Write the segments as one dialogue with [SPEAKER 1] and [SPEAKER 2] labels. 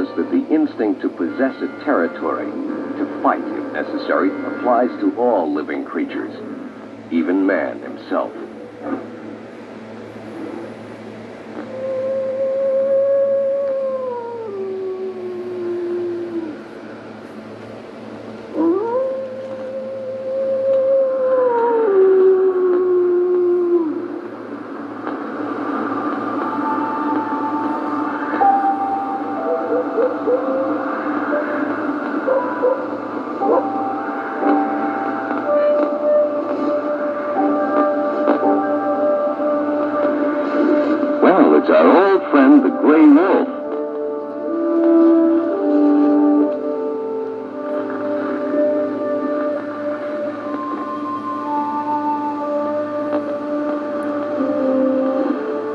[SPEAKER 1] us that the instinct to possess a territory, to fight if necessary, applies to all living creatures, even man himself. Well, it's our old friend, the gray wolf.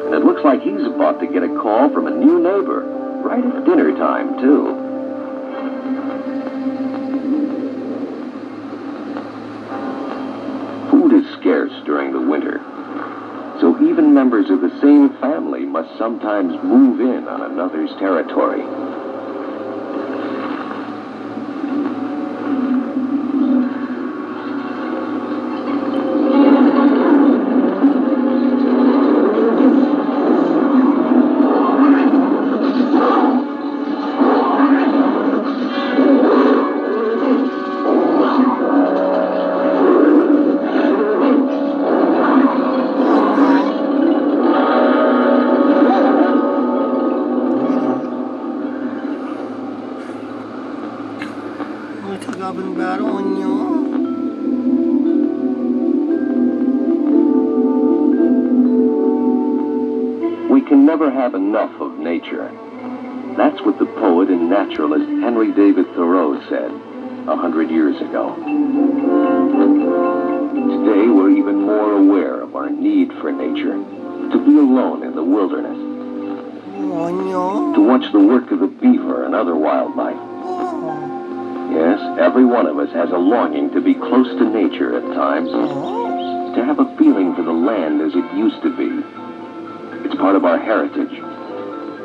[SPEAKER 1] And it looks like he's about to get a call from a new neighbor, right at dinner time, too. Food is scarce during the winter, so even members of the same family must sometimes move in on another's territory. We can never have enough of nature. That's what the poet and naturalist Henry David Thoreau said 100 years ago. Today, we're even more aware of our need for nature, to be alone in the wilderness, to watch the work of the beaver and other wildlife. Yes, every one of us has a longing to be close to nature at times, to have a feeling for the land as it used to be. It's part of our heritage,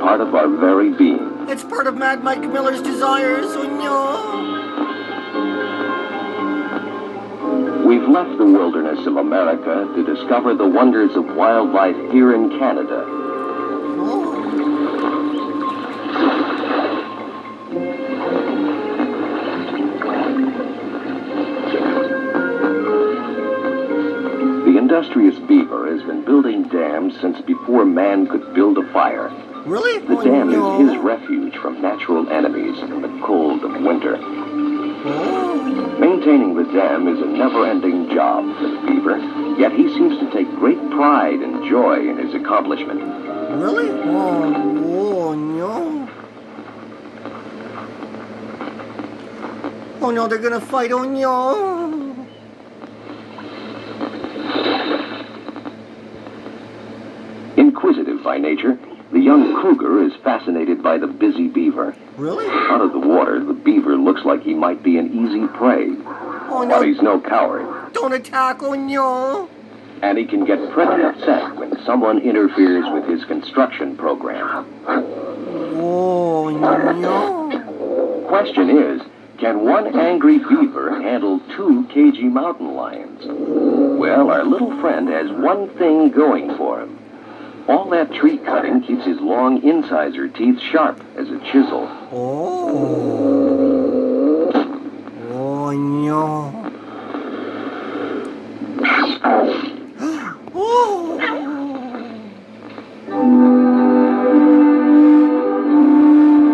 [SPEAKER 1] part of our very being.
[SPEAKER 2] It's part of Mad Mike Miller's desires,
[SPEAKER 1] We've left the wilderness of America to discover the wonders of wildlife here in Canada. The industrious beaver has been building dams since before man could build a fire.
[SPEAKER 2] Really?
[SPEAKER 1] The dam is his refuge from natural enemies in the cold of winter. Maintaining the dam is a never-ending job for the beaver, yet he seems to take great pride and joy in his accomplishment.
[SPEAKER 2] Really? Oh no. Oh no, they're gonna fight, oh no.
[SPEAKER 1] Inquisitive by nature, the young cougar is fascinated by the busy beaver.
[SPEAKER 2] Really?
[SPEAKER 1] Out of the water, the beaver looks like he might be an easy prey.
[SPEAKER 2] Oh no.
[SPEAKER 1] But he's no coward.
[SPEAKER 2] Don't attack, oh no.
[SPEAKER 1] And he can get pretty upset when someone interferes with his construction program.
[SPEAKER 2] Oh no.
[SPEAKER 1] Question is, can one angry beaver handle 2 cagey mountain lions? Well, our little friend has one thing going for him. All that tree cutting keeps his long incisor teeth sharp as a chisel.
[SPEAKER 2] Oh.